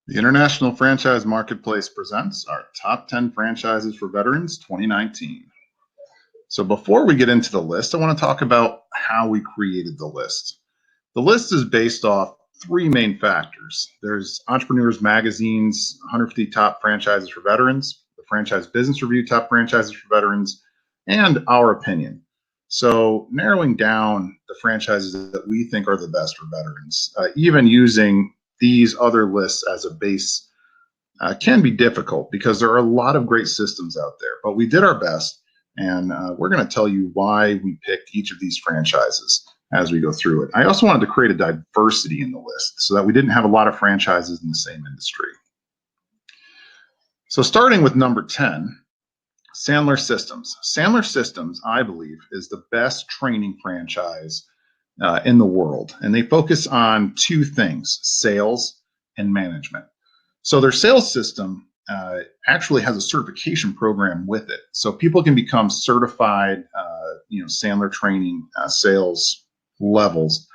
The International Franchise Marketplace presents our Top 10 Franchises for Veterans 2019. So before we get into the list, I want to talk about how we created the list. The list is based off three main factors. There's Entrepreneurs Magazine's 150 Top Franchises for Veterans, the Franchise Business Review Top Franchises for Veterans, and our opinion. So narrowing down the franchises that we think are the best for veterans, even using these other lists as a base can be difficult because there are a lot of great systems out there, but we did our best, and we're going to tell you why we picked each of these franchises as we go through it. I also wanted to create a diversity in the list so that we didn't have a lot of franchises in the same industry. So starting with number 10, Sandler Systems. Sandler Systems, I believe, is the best training franchise in the world, and they focus on two things: sales and management. So their sales system actually has a certification program with it, so people can become certified, Sandler training sales levels.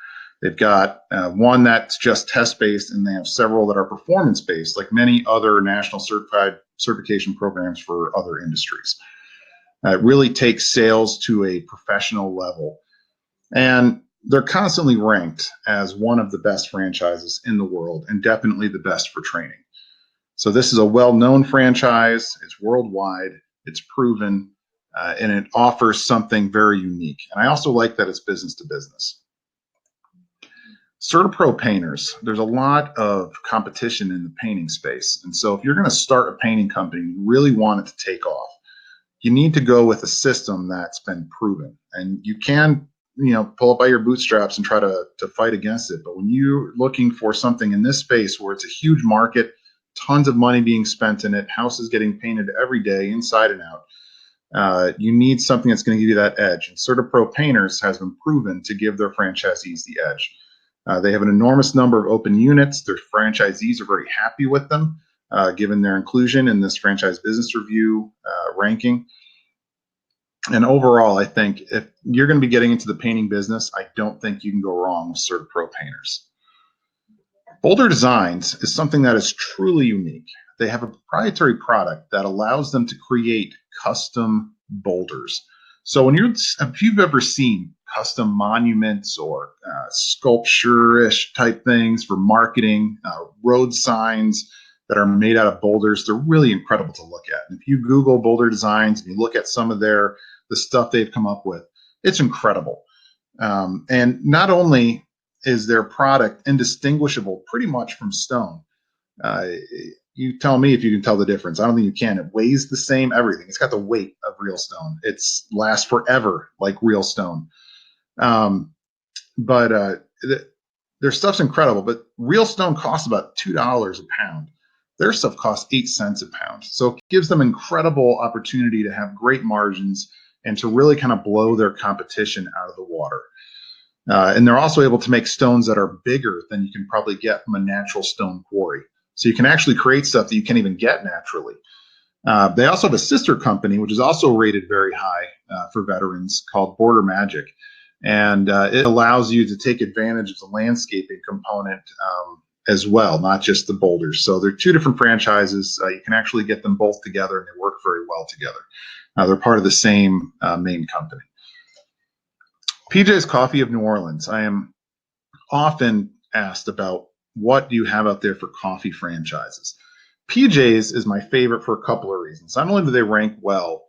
They've got one that's just test-based, and they have several that are performance-based, like many other national certification programs for other industries. It really takes sales to a professional level, and they're constantly ranked as one of the best franchises in the world and definitely the best for training. So this is a well-known franchise. It's worldwide. It's proven, and it offers something very unique. And I also like that it's business to business. CertaPro Painters. There's a lot of competition in the painting space. And so if you're going to start a painting company, you really want it to take off, you need to go with a system that's been proven. And you can pull up by your bootstraps and try to fight against it. But when you're looking for something in this space where it's a huge market, tons of money being spent in it, houses getting painted every day, inside and out, you need something that's going to give you that edge. And CertaPro Painters has been proven to give their franchisees the edge. They have an enormous number of open units. Their franchisees are very happy with them, given their inclusion in this Franchise Business Review ranking. And overall, I think if you're going to be getting into the painting business, I don't think you can go wrong with CertaPro Painters. Boulder Designs is something that is truly unique. They have a proprietary product that allows them to create custom boulders. So if you've ever seen custom monuments or sculpture-ish type things for marketing, road signs that are made out of boulders, they're really incredible to look at. And if you Google Boulder Designs and you look at some of the stuff they've come up with, it's incredible. And not only is their product indistinguishable pretty much from stone. You tell me if you can tell the difference. I don't think you can. It weighs the same, everything. It's got the weight of real stone. It lasts forever like real stone. Their stuff's incredible, but real stone costs about $2 a pound. Their stuff costs 8 cents a pound. So it gives them incredible opportunity to have great margins and to really kind of blow their competition out of the water. And they're also able to make stones that are bigger than you can probably get from a natural stone quarry. So you can actually create stuff that you can't even get naturally. They also have a sister company, which is also rated very high for veterans, called Border Magic. And it allows you to take advantage of the landscaping component as well, not just the boulders. So they're two different franchises. You can actually get them both together, and they work very well together. They're part of the same main company. PJ's Coffee of New Orleans. I am often asked about what do you have out there for coffee franchises. PJ's is my favorite for a couple of reasons. Not only do they rank well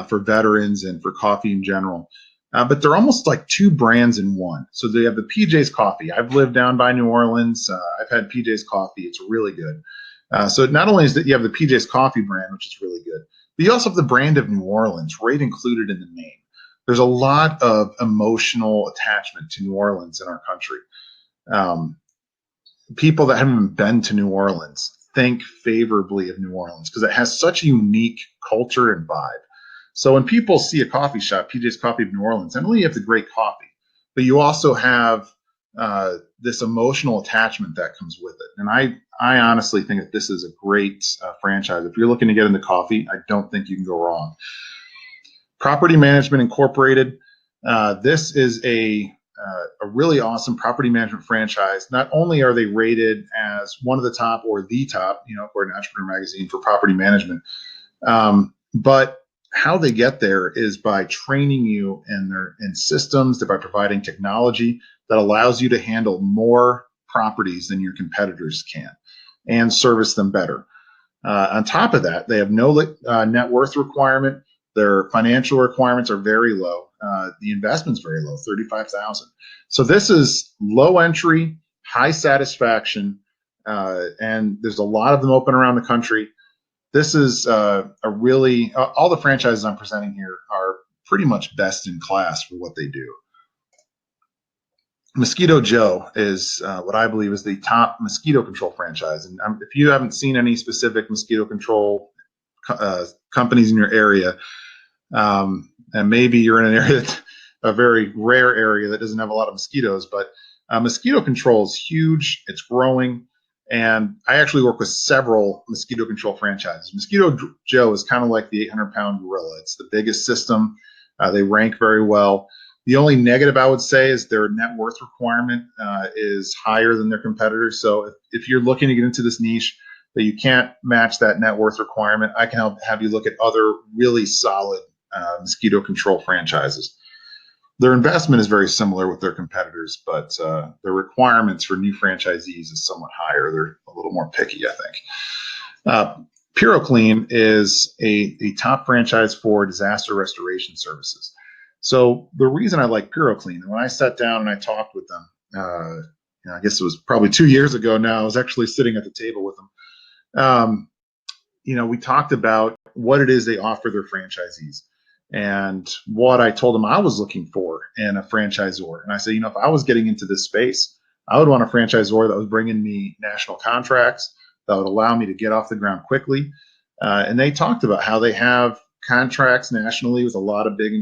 for veterans and for coffee in general, but they're almost like two brands in one. So they have the PJ's Coffee. I've lived down by New Orleans. I've had PJ's Coffee. It's really good. So not only is that you have the PJ's Coffee brand, which is really good, but you also have the brand of New Orleans right included in the name. There's a lot of emotional attachment to New Orleans in our country. People that haven't been to New Orleans think favorably of New Orleans because it has such a unique culture and vibe. So when people see a coffee shop, PJ's Coffee of New Orleans, not only you have the great coffee, but you also have this emotional attachment that comes with it. And I honestly think that this is a great franchise. If you're looking to get into coffee, I don't think you can go wrong. Property Management Incorporated. This is a a really awesome property management franchise. Not only are they rated as one of the top or the top, according to Entrepreneur Magazine for property management, but how they get there is by training you in systems, by providing technology that allows you to handle more properties than your competitors can and service them better. On top of that, they have no net worth requirement. Their financial requirements are very low. The investment's very low, $35,000. So this is low entry, high satisfaction, and there's a lot of them open around the country. This is a really, all the franchises I'm presenting here are pretty much best in class for what they do. Mosquito Joe is what I believe is the top mosquito control franchise. And if you haven't seen any specific mosquito control companies in your area, and maybe you're in an area, a very rare area that doesn't have a lot of mosquitoes, but mosquito control is huge. It's growing. And I actually work with several mosquito control franchises. Mosquito Joe is kind of like the 800-pound gorilla. It's the biggest system. They rank very well. The only negative I would say is their net worth requirement is higher than their competitors. So if you're looking to get into this niche, but you can't match that net worth requirement, I can have you look at other really solid mosquito control franchises. Their investment is very similar with their competitors, but the requirements for new franchisees is somewhat higher. They're a little more picky, I think. PuroClean is a top franchise for disaster restoration services. So the reason I like PuroClean, when I sat down and I talked with them, I guess it was probably 2 years ago now, I was actually sitting at the table with them. We talked about what it is they offer their franchisees and what I told them I was looking for in a franchisor. And I said, if I was getting into this space, I would want a franchisor that was bringing me national contracts that would allow me to get off the ground quickly. And they talked about how they have contracts nationally with a lot of big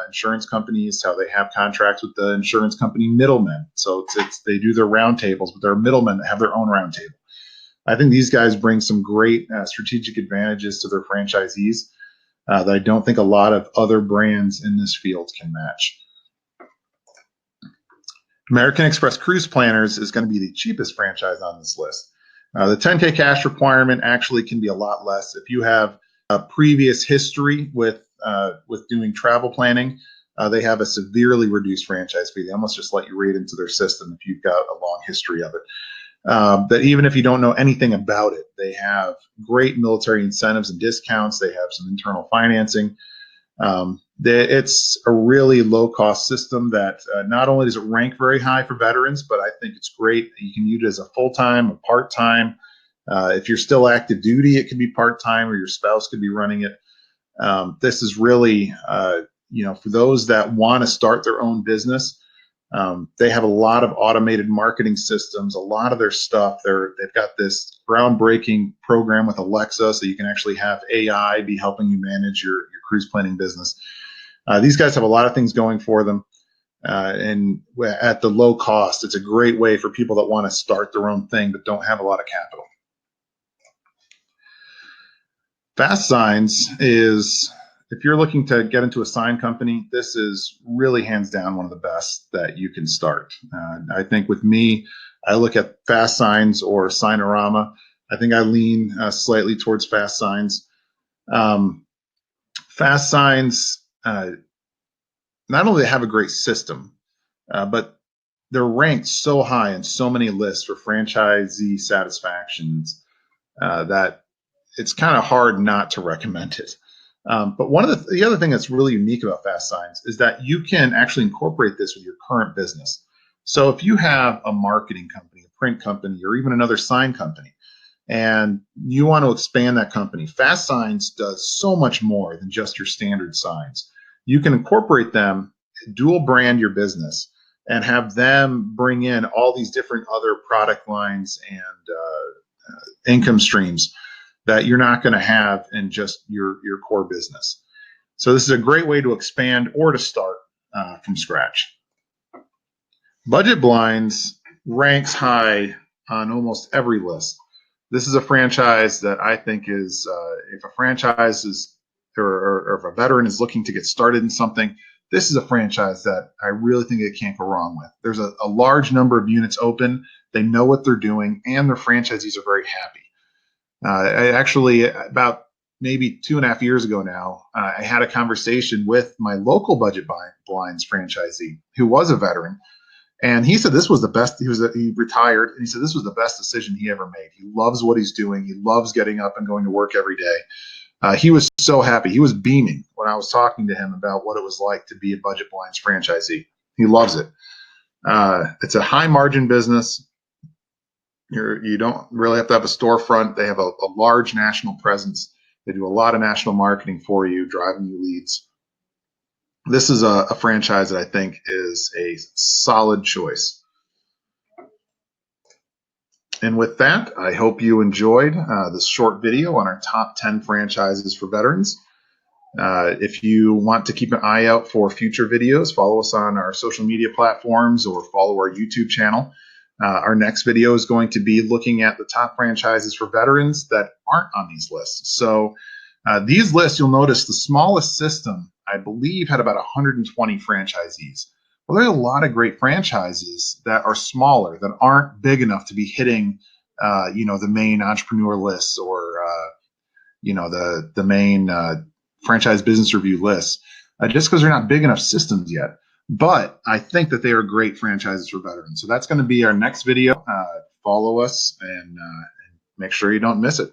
insurance companies, how they have contracts with the insurance company middlemen. So they do their roundtables, but there are middlemen that have their own roundtable. I think these guys bring some great strategic advantages to their franchisees that I don't think a lot of other brands in this field can match. American Express Cruise Planners is going to be the cheapest franchise on this list. The 10K cash requirement actually can be a lot less. If you have a previous history with doing travel planning, they have a severely reduced franchise fee. They almost just let you read into their system if you've got a long history of it. But even if you don't know anything about it, they have great military incentives and discounts. They have some internal financing. It's a really low-cost system that not only does it rank very high for veterans, but I think it's great. You can use it as a full-time, a part-time. If you're still active duty, it could be part-time, or your spouse could be running it. This is really, for those that want to start their own business. They have a lot of automated marketing systems. A lot of their stuff, they've got this groundbreaking program with Alexa, so you can actually have AI be helping you manage your cruise planning business. These guys have a lot of things going for them, and at the low cost, it's a great way for people that want to start their own thing but don't have a lot of capital. Fast Signs is, if you're looking to get into a sign company, this is really hands down one of the best that you can start. I think with me, I look at Fast Signs or Signorama. I think I lean slightly towards Fast Signs. Fast Signs, not only have a great system, but they're ranked so high in so many lists for franchisee satisfactions that it's kind of hard not to recommend it. But one of the other thing that's really unique about Fast Signs is that you can actually incorporate this with your current business. So if you have a marketing company, a print company, or even another sign company, and you want to expand that company, Fast Signs does so much more than just your standard signs. You can incorporate them, dual brand your business, and have them bring in all these different other product lines and income streams that you're not going to have in just your core business. So this is a great way to expand or to start from scratch. Budget Blinds ranks high on almost every list. This is a franchise that I think is, if a franchise is, or if a veteran is looking to get started in something, this is a franchise that I really think it can't go wrong with. There's a large number of units open. They know what they're doing, and their franchisees are very happy. I actually, about maybe 2.5 years ago now, I had a conversation with my local Budget Blinds franchisee who was a veteran. And he said this was the best. He retired, and he said this was the best decision he ever made. He loves what he's doing. He loves getting up and going to work every day. He was so happy. He was beaming when I was talking to him about what it was like to be a Budget Blinds franchisee. He loves it. It's a high margin business. You don't really have to have a storefront. They have a large national presence. They do a lot of national marketing for you, driving you leads. This is a franchise that I think is a solid choice. And with that, I hope you enjoyed this short video on our top 10 franchises for veterans. If you want to keep an eye out for future videos, follow us on our social media platforms or follow our YouTube channel. Our next video is going to be looking at the top franchises for veterans that aren't on these lists. So these lists, you'll notice the smallest system, I believe, had about 120 franchisees. Well, there's a lot of great franchises that are smaller, that aren't big enough to be hitting, the main entrepreneur lists or, the main franchise business review lists, just because they're not big enough systems yet. But I think that they are great franchises for veterans. So that's going to be our next video. Follow us and make sure you don't miss it.